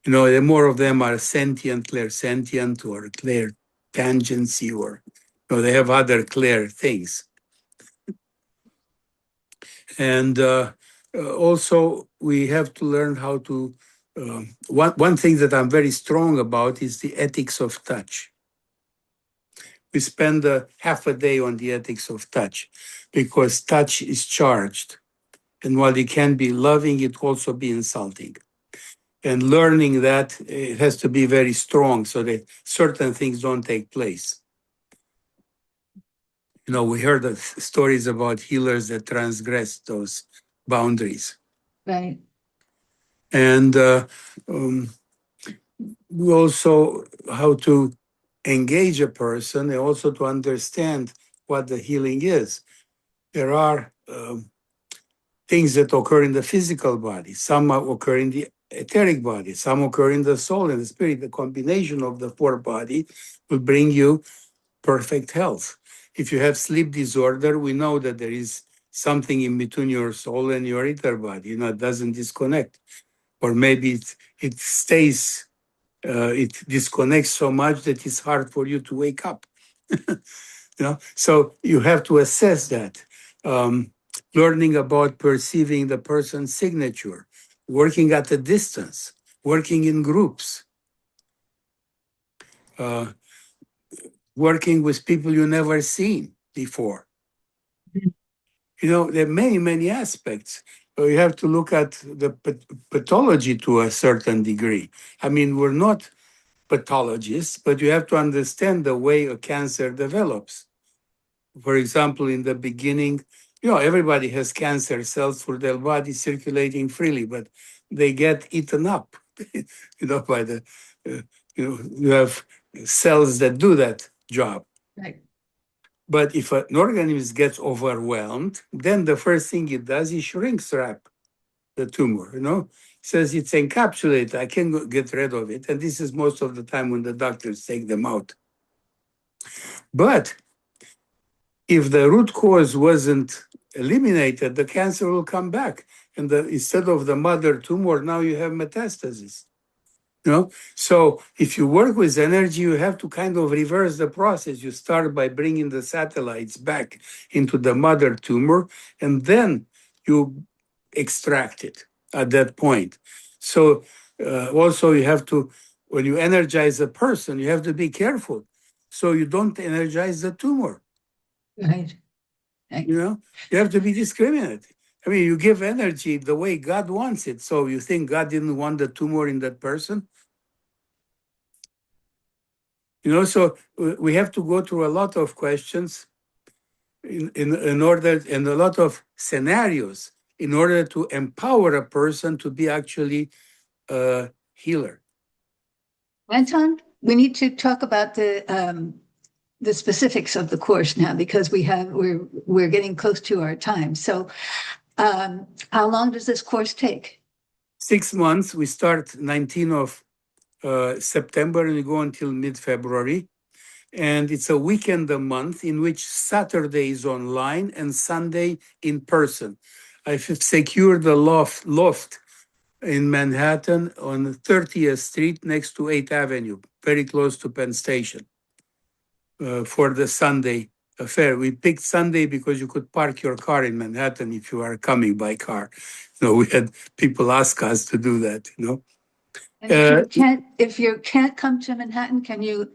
The more of them are sentient, clairsentient, or clairtangency, or they have other clair things. And also, we have to learn how to. One thing that I'm very strong about is the ethics of touch. We spend half a day on the ethics of touch because touch is charged. And while it can be loving, it also be insulting. And learning that, it has to be very strong so that certain things don't take place. We heard the stories about healers that transgress those boundaries. Right. And we also how to engage a person and also to understand what the healing is. There are things that occur in the physical body. Some occur in the etheric body. Some occur in the soul and the spirit. The combination of the 4 bodies will bring you perfect health. If you have sleep disorder, we know that there is something in between your soul and your ether body. It doesn't disconnect. Or maybe it stays, it disconnects so much that it's hard for you to wake up. So you have to assess that. Learning about perceiving the person's signature, working at a distance, working in groups, uh, working with people you never seen before. There are many, many aspects. You have to look at the pathology to a certain degree. I mean, we're not pathologists, but you have to understand the way a cancer develops. For example, in the beginning, everybody has cancer cells for their body circulating freely, but they get eaten up, by the, you have cells that do that job. Right. But if an organism gets overwhelmed, then the first thing it does is shrinks wrap the tumor, says it's encapsulated, I can get rid of it. And this is most of the time when the doctors take them out. But if the root cause wasn't eliminated, the cancer will come back. And instead of the mother tumor, now you have metastasis. So if you work with energy, you have to kind of reverse the process. You start by bringing the satellites back into the mother tumor, and then you extract it at that point. So also you have to, when you energize a person, you have to be careful so you don't energize the tumor. Right. You have to be discriminate. I mean, you give energy the way God wants it. So you think God didn't want the tumor in that person? So we have to go through a lot of questions in order, and a lot of scenarios in order to empower a person to be actually a healer. Anton, we need to talk about the specifics of the course now, because we're getting close to our time. So how long does this course take? 6 months. We start 19th of September and we go until mid-February. And it's a weekend a month in which Saturday is online and Sunday in person. I've secured the loft in Manhattan on 30th Street next to 8th Avenue, very close to Penn Station, for the Sunday affair. We picked Sunday because you could park your car in Manhattan if you are coming by car. We had people ask us to do that, And if you can't come to Manhattan, can you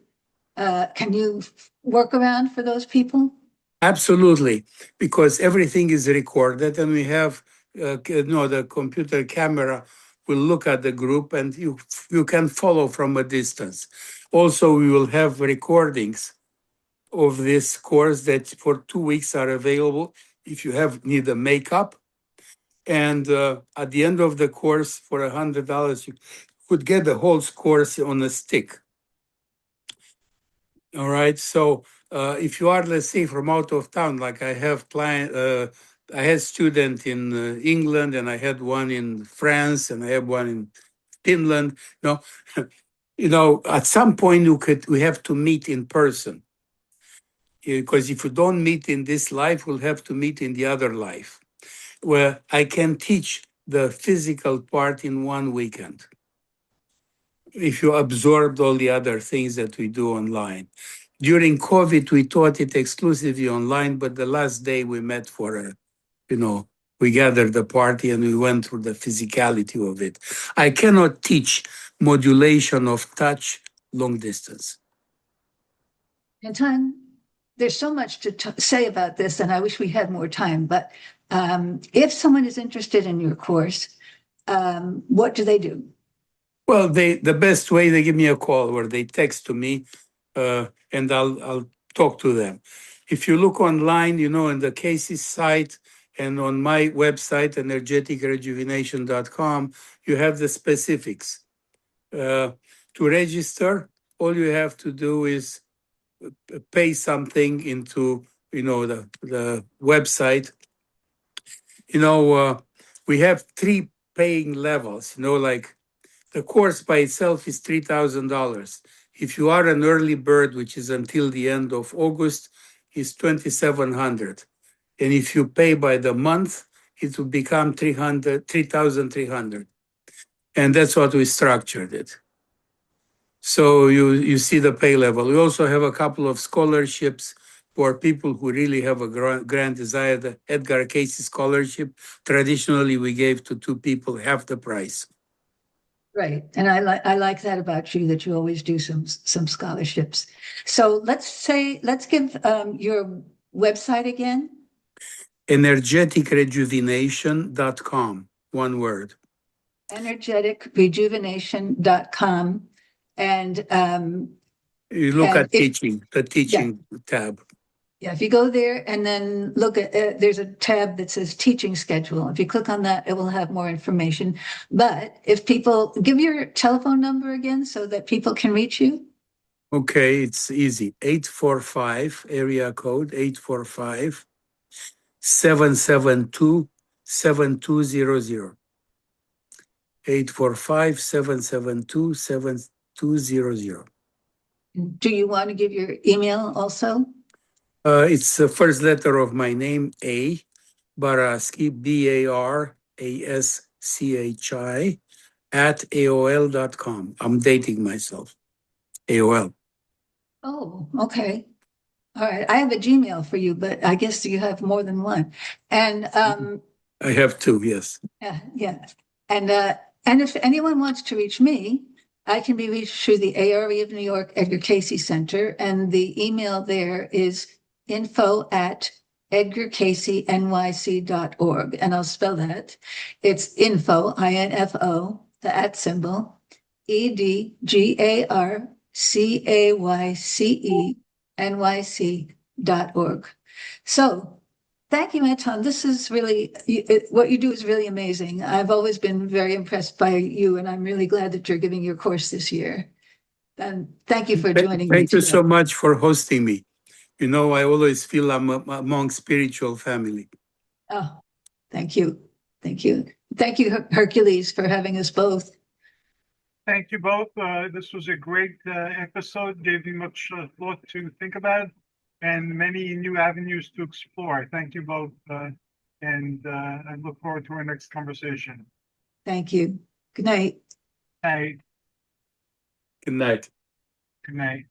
work around for those people? Absolutely, because everything is recorded and we have, the computer camera will look at the group and you can follow from a distance. Also, we will have recordings of this course that for 2 weeks are available if you need a makeup. And at the end of the course, for $100, you could get the whole course on a stick. All right. So if you are, let's say, from out of town, like I have I had student in England, and I had one in France, and I have one in Finland. At some point we have to meet in person, because if you don't meet in this life, we'll have to meet in the other life, where I can teach the physical part in one weekend, if you absorbed all the other things that we do online. During COVID, we taught it exclusively online, but the last day we met we gathered the party and we went through the physicality of it. I cannot teach modulation of touch long distance. Anton, there's so much to say about this, and I wish we had more time, but if someone is interested in your course, what do they do? Well, the best way, they give me a call or they text to me, and I'll talk to them. If you look online, in the CAYCE'S site and on my website, energeticrejuvenation.com, you have the specifics. To register, all you have to do is pay something into, the website. We have 3 paying levels, like the course by itself is $3,000. If you are an early bird, which is until the end of August, is $2,700. And if you pay by the month, it will become $3,300. And that's what we structured it. So you see the pay level. We also have a couple of scholarships for people who really have a grand desire. The EDGAR CAYCE'S scholarship, traditionally we gave to 2 people half the price. Right. And I like that about you, that you always do some scholarships. So let's give your website again. Energeticrejuvenation.com, one word. Energeticrejuvenation.com. And You look And at teaching, the teaching tab. yeah, if you go there and then look at, there's a tab that says teaching schedule. If you click on that, it will have more information. But if people, give your telephone number again so that people can reach you. Okay, it's easy. 845, area code 845 772 7200. 845 772 7200. Do you want to give your email also? It's the first letter of my name, A. Baraschi, BARASCHI, at AOL.com. I'm dating myself. AOL. Oh, okay. All right. I have a Gmail for you, but I guess you have more than one. And I have 2, yes. yeah. And if anyone wants to reach me, I can be reached through the ARE of New York Edgar Cayce Center. And the email there is info@edgarcaycenyc.org. And I'll spell that. It's info, INFO, the @ symbol, EDGARCAYCENYC.org. So thank you, Anton. This is really, what you do is really amazing. I've always been very impressed by you, and I'm really glad that you're giving your course this year. And thank you for joining me Thank you today. so much for hosting me. You know, I always feel I'm among spiritual family. Oh, thank you. Thank you. Thank you, Hercules, for having us both. Thank you both. This was a great episode, gave me much thought to think about and many new avenues to explore. Thank you both. And I look forward to our next conversation. Thank you. Good night. Hey, Good night. good night.